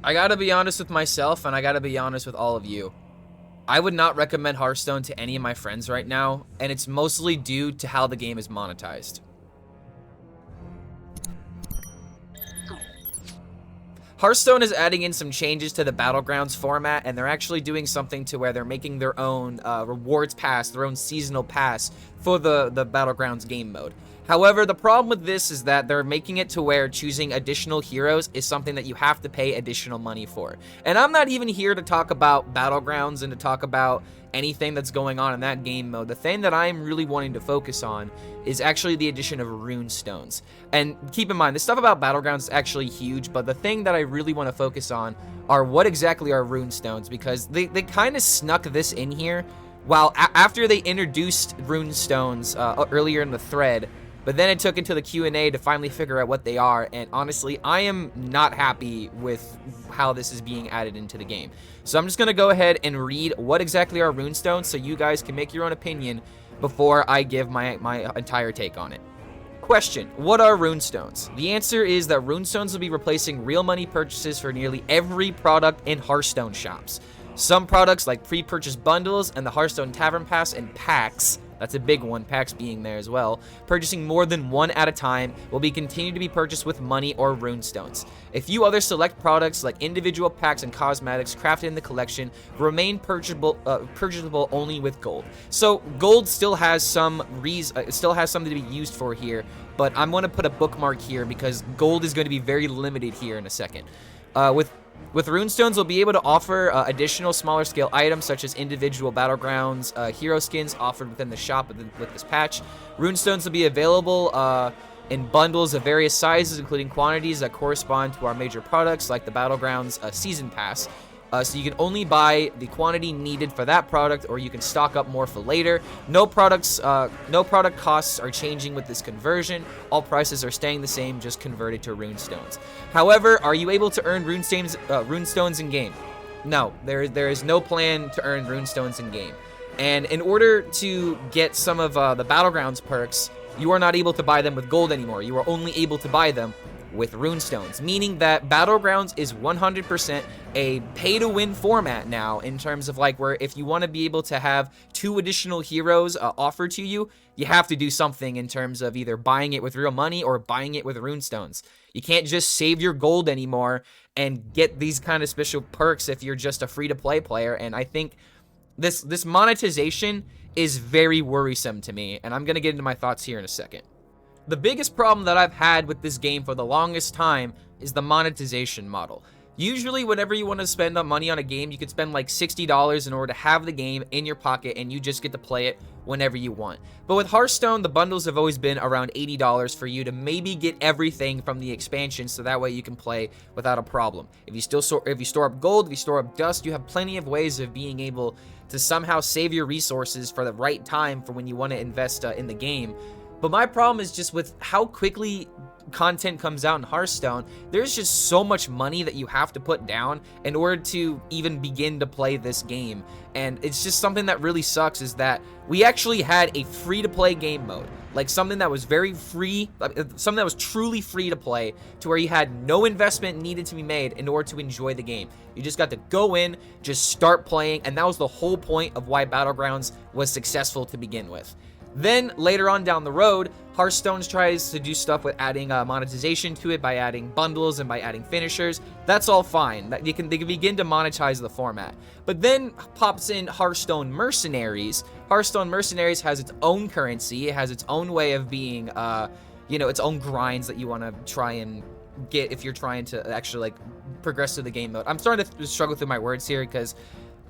I gotta be honest with myself, and I gotta be honest with all of you. I would not recommend Hearthstone to any of my friends right now, and it's mostly due to how the game is monetized. Hearthstone is adding in some changes to the Battlegrounds format, and they're actually doing something to where they're making their own rewards pass, their own seasonal pass for the Battlegrounds game mode. However, the problem with this is that they're making it to where choosing additional heroes is something that you have to pay additional money for. And I'm not even here to talk about Battlegrounds and to talk about anything that's going on in that game mode. The thing that I'm really wanting to focus on is actually the addition of Runestones. And keep in mind, the stuff about Battlegrounds is actually huge, but the thing that I really want to focus on are what exactly are Runestones, because they kind of snuck this in here while after they introduced Runestones earlier in the thread. But then it took into the Q&A to finally figure out what they are, and honestly, I am not happy with how this is being added into the game. So I'm just going to go ahead and read what exactly are Runestones so you guys can make your own opinion before I give my entire take on it. Question: what are Runestones? The answer is that Runestones will be replacing real money purchases for nearly every product in Hearthstone shops. Some products like pre-purchase bundles and the Hearthstone Tavern Pass and packs, that's a big one, packs being there as well, purchasing more than one at a time, will be continued to be purchased with money or Runestones. A few other select products like individual packs and cosmetics crafted in the collection remain purchasable only with gold. So gold still has some still has something to be used for here, but I'm going to put a bookmark here because gold is going to be very limited here in a second. With Runestones, we'll be able to offer additional smaller scale items such as individual Battlegrounds hero skins offered within the shop with this patch. Runestones will be available in bundles of various sizes, including quantities that correspond to our major products like the Battlegrounds Season Pass. So you can only buy the quantity needed for that product, or you can stock up more for later. No product costs are changing with this conversion. All prices are staying the same, just converted to Runestones. However, are you able to earn Runestones in game? No, there is no plan to earn Runestones in game. And in order to get some of the Battlegrounds perks, you are not able to buy them with gold anymore. You are only able to buy them with Runestones, meaning that Battlegrounds is 100% a pay-to-win format now, in terms of like where if you want to be able to have 2 additional heroes offered to you, you have to do something in terms of either buying it with real money or buying it with Runestones. You can't just save your gold anymore and get these kind of special perks if you're just a free-to-play player, and I think this monetization is very worrisome to me, and I'm going to get into my thoughts here in a second. The biggest problem that I've had with this game for the longest time is the monetization model. Usually, whenever you want to spend money on a game, you could spend like $60 in order to have the game in your pocket, and you just get to play it whenever you want. But with Hearthstone, the bundles have always been around $80 for you to maybe get everything from the expansion, so that way you can play without a problem. If you store up gold, if you store up dust, you have plenty of ways of being able to somehow save your resources for the right time for when you want to invest in the game. But my problem is just with how quickly content comes out in Hearthstone, there's just so much money that you have to put down in order to even begin to play this game. And it's just something that really sucks, is that we actually had a free-to-play game mode. Like something that was very free, something that was truly free to play, to where you had no investment needed to be made in order to enjoy the game. You just got to go in, just start playing, and that was the whole point of why Battlegrounds was successful to begin with. Then, later on down the road, Hearthstone tries to do stuff with adding monetization to it by adding bundles and by adding finishers. That's all fine. They can begin to monetize the format. But then pops in Hearthstone Mercenaries. Hearthstone Mercenaries has its own currency. It has its own way of being, its own grinds that you want to try and get if you're trying to actually like progress through the game mode. I'm starting to struggle through my words here because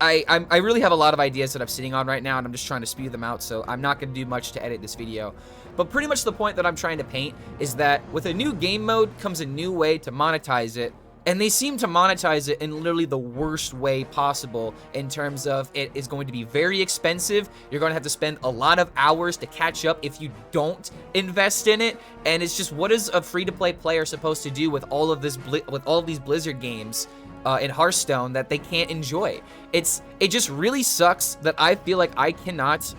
I really have a lot of ideas that I'm sitting on right now, and I'm just trying to spew them out, so I'm not going to do much to edit this video. But pretty much the point that I'm trying to paint is that with a new game mode comes a new way to monetize it, and they seem to monetize it in literally the worst way possible, in terms of it is going to be very expensive. You're going to have to spend a lot of hours to catch up if you don't invest in it, and it's just, what is a free-to-play player supposed to do with all of these Blizzard games in Hearthstone that they can't enjoy? It just really sucks that I feel like I cannot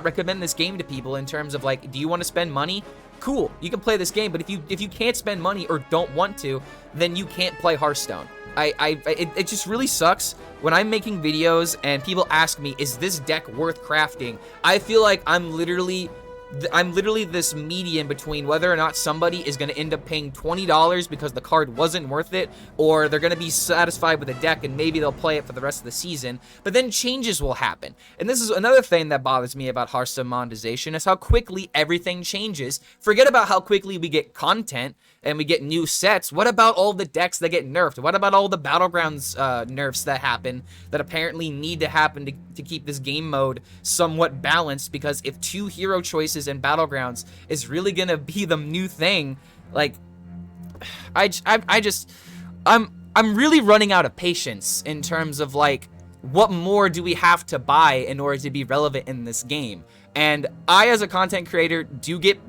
recommend this game to people in terms of like, do you want to spend money? Cool, you can play this game, but if you can't spend money or don't want to, then you can't play Hearthstone. It just really sucks when I'm making videos and people ask me, is this deck worth crafting? I feel like I'm literally this median between whether or not somebody is going to end up paying $20 because the card wasn't worth it, or they're going to be satisfied with the deck and maybe they'll play it for the rest of the season. But then changes will happen. And this is another thing that bothers me about Hearthstone monetization, is how quickly everything changes. Forget about how quickly we get content and we get new sets. What about all the decks that get nerfed? What about all the Battlegrounds nerfs that happen, that apparently need to happen to keep this game mode somewhat balanced? Because if 2 hero choices in Battlegrounds is really gonna be the new thing, like, I'm really running out of patience in terms of, like, what more do we have to buy in order to be relevant in this game? And I, as a content creator, do get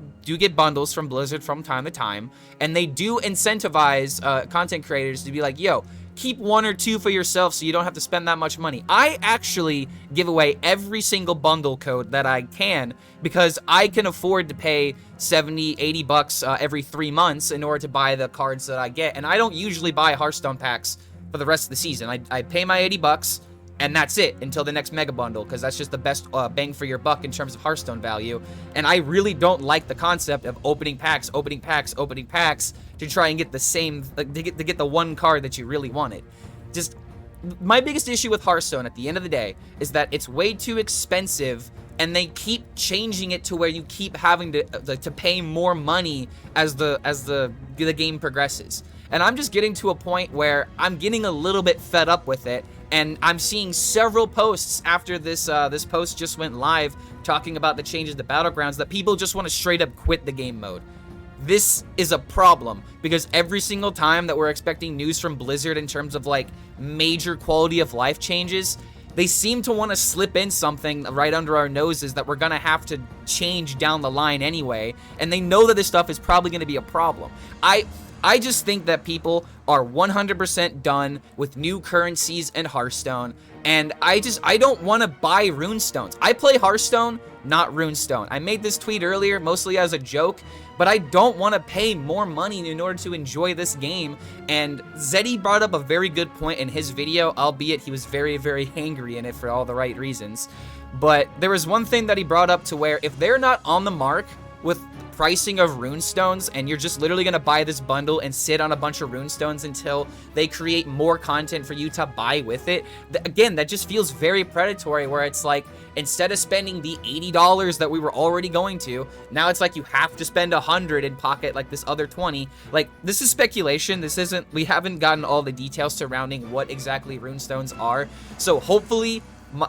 bundles from Blizzard from time to time, and they do incentivize content creators to be like, yo, keep 1 or 2 for yourself so you don't have to spend that much money. I actually give away every single bundle code that I can, because I can afford to pay 70, 80 bucks every 3 months in order to buy the cards that I get. And I don't usually buy Hearthstone packs for the rest of the season. I pay my 80 bucks, and that's it until the next mega bundle, because that's just the best bang for your buck in terms of Hearthstone value. And I really don't like the concept of opening packs to try and get the same, to get the one card that you really wanted. Just, my biggest issue with Hearthstone at the end of the day is that it's way too expensive, and they keep changing it to where you keep having to pay more money as the game progresses. And I'm just getting to a point where I'm getting a little bit fed up with it. And I'm seeing several posts after this post just went live talking about the changes to Battlegrounds that people just want to straight up quit the game mode. This is a problem, because every single time that we're expecting news from Blizzard in terms of, like, major quality of life changes, they seem to want to slip in something right under our noses that we're going to have to change down the line anyway. And they know that this stuff is probably going to be a problem. I just think that people are 100% done with new currencies and Hearthstone, and I don't want to buy Runestones. I play Hearthstone, not Runestone. I made this tweet earlier, mostly as a joke, but I don't want to pay more money in order to enjoy this game. And Zeddy brought up a very good point in his video, albeit he was very, very angry in it for all the right reasons. But there was one thing that he brought up to where if they're not on the mark with pricing of Runestones, and you're just literally going to buy this bundle and sit on a bunch of Runestones until they create more content for you to buy with it, again, that just feels very predatory, where it's like, instead of spending the $80 that we were already going to, now it's like you have to spend $100 and pocket like this other $20. Like, this is speculation. This isn't, we haven't gotten all the details surrounding what exactly Runestones are. So hopefully,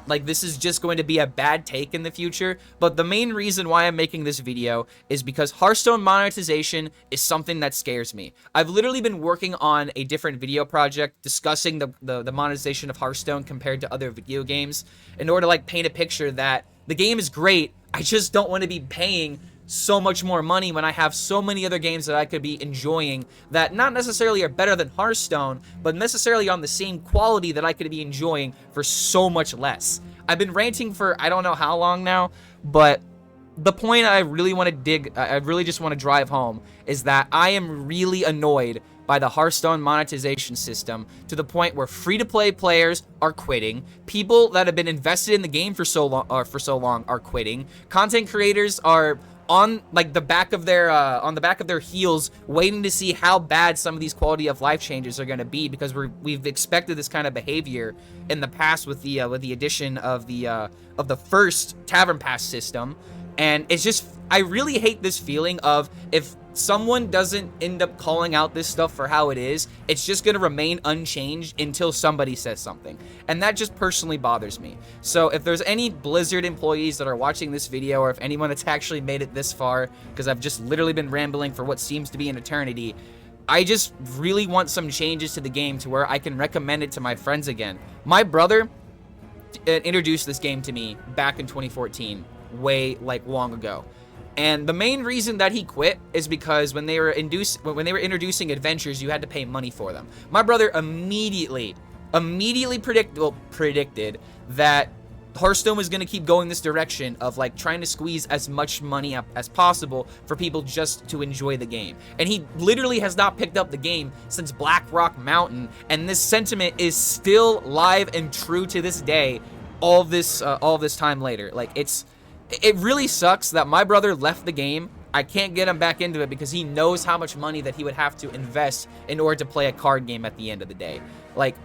like, this is just going to be a bad take in the future. But the main reason why I'm making this video is because Hearthstone monetization is something that scares me. I've literally been working on a different video project discussing the monetization of Hearthstone compared to other video games, in order to, like, paint a picture that the game is great, I just don't want to be paying so much more money when I have so many other games that I could be enjoying that not necessarily are better than Hearthstone, but necessarily on the same quality that I could be enjoying for so much less. I've been ranting for I don't know how long now, but the point I really just want to drive home is that I am really annoyed by the Hearthstone monetization system, to the point where free-to-play players are quitting, people that have been invested in the game for so long are quitting, content creators are on the back of their heels, waiting to see how bad some of these quality of life changes are going to be, because we've expected this kind of behavior in the past with the addition of the first Tavern Pass system. And it's just, I really hate this feeling of, if someone doesn't end up calling out this stuff for how it is, it's just going to remain unchanged until somebody says something. And that just personally bothers me. So if there's any Blizzard employees that are watching this video, or if anyone that's actually made it this far, because I've just literally been rambling for what seems to be an eternity, I just really want some changes to the game to where I can recommend it to my friends again. My brother introduced this game to me back in 2014, way long ago. And the main reason that he quit is because when they were introducing adventures, you had to pay money for them. My brother immediately predicted that Hearthstone was going to keep going this direction of like trying to squeeze as much money up as possible for people just to enjoy the game. And he literally has not picked up the game since Black Rock Mountain, and this sentiment is still live and true to this day, all this time later. Like, it really sucks that my brother left the game. I can't get him back into it because he knows how much money that he would have to invest in order to play a card game at the end of the day. Like,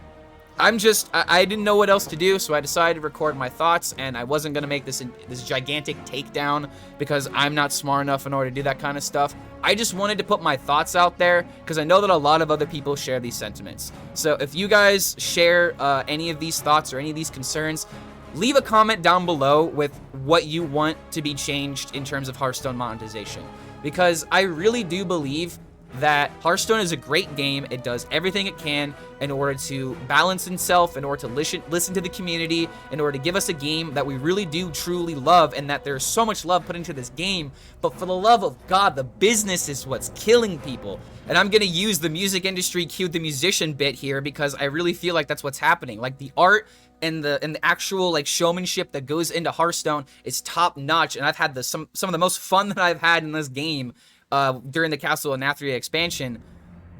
I didn't know what else to do, so I decided to record my thoughts, and I wasn't going to make this gigantic takedown because I'm not smart enough in order to do that kind of stuff. I just wanted to put my thoughts out there because I know that a lot of other people share these sentiments. So if you guys share any of these thoughts or any of these concerns, leave a comment down below with what you want to be changed in terms of Hearthstone monetization, because I really do believe that Hearthstone is a great game. It does everything it can in order to balance itself, in order to listen to the community, in order to give us a game that we really do truly love, and that there's so much love put into this game. But for the love of God, the business is what's killing people. And I'm gonna use the music industry cue the musician bit here because I really feel like that's what's happening. Like, the art and the actual like showmanship that goes into Hearthstone is top notch, and I've had some of the most fun that I've had in this game during the Castle of Nathria expansion.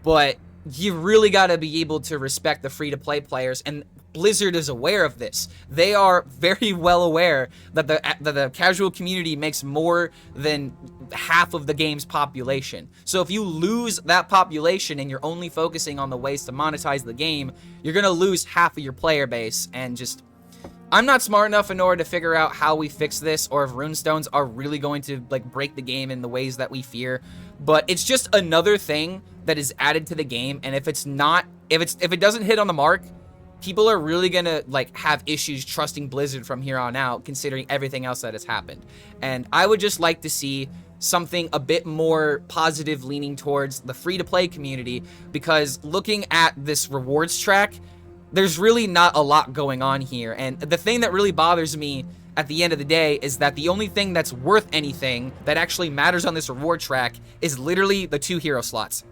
But you really got to be able to respect the free-to-play players, and Blizzard is aware of this. They are very well aware that the casual community makes more than half of the game's population. So if you lose that population and you're only focusing on the ways to monetize the game, you're going to lose half of your player base. And just, I'm not smart enough in order to figure out how we fix this, or if Runestones are really going to like break the game in the ways that we fear. But it's just another thing that is added to the game, and if it doesn't hit on the mark, people are really gonna like have issues trusting Blizzard from here on out, considering everything else that has happened. And I would just like to see something a bit more positive, leaning towards the free-to-play community, because looking at this rewards track, there's really not a lot going on here. And the thing that really bothers me at the end of the day is that the only thing that's worth anything that actually matters on this reward track is literally the 2 hero slots.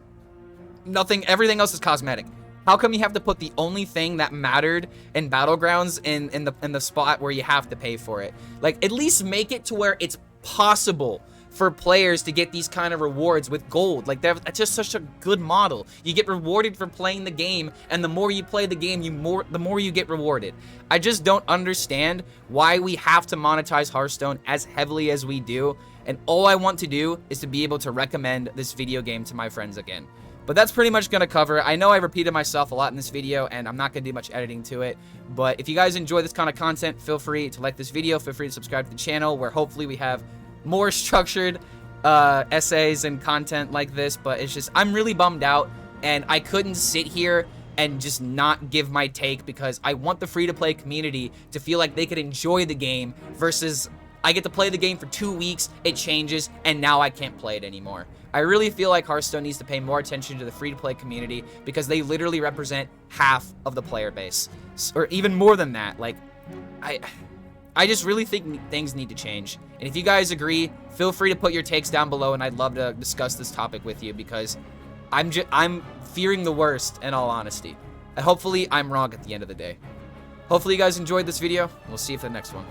Everything else is cosmetic. How come you have to put the only thing that mattered in Battlegrounds in the spot where you have to pay for it? Like, at least make it to where it's possible for players to get these kind of rewards with gold. Like, that's just such a good model. You get rewarded for playing the game, and the more you play the game, the more you get rewarded. I just don't understand why we have to monetize Hearthstone as heavily as we do, and all I want to do is to be able to recommend this video game to my friends again. But that's pretty much going to cover it. I know I repeated myself a lot in this video, and I'm not going to do much editing to it. But if you guys enjoy this kind of content, feel free to like this video. Feel free to subscribe to the channel, where hopefully we have more structured essays and content like this. But it's just, I'm really bummed out, and I couldn't sit here and just not give my take, because I want the free-to-play community to feel like they could enjoy the game, versus I get to play the game for 2 weeks, it changes, and now I can't play it anymore. I really feel like Hearthstone needs to pay more attention to the free-to-play community, because they literally represent half of the player base, or even more than that. Like, I just really think things need to change. And if you guys agree, feel free to put your takes down below, and I'd love to discuss this topic with you, because I'm fearing the worst, in all honesty. And hopefully I'm wrong at the end of the day. Hopefully you guys enjoyed this video. We'll see you for the next one.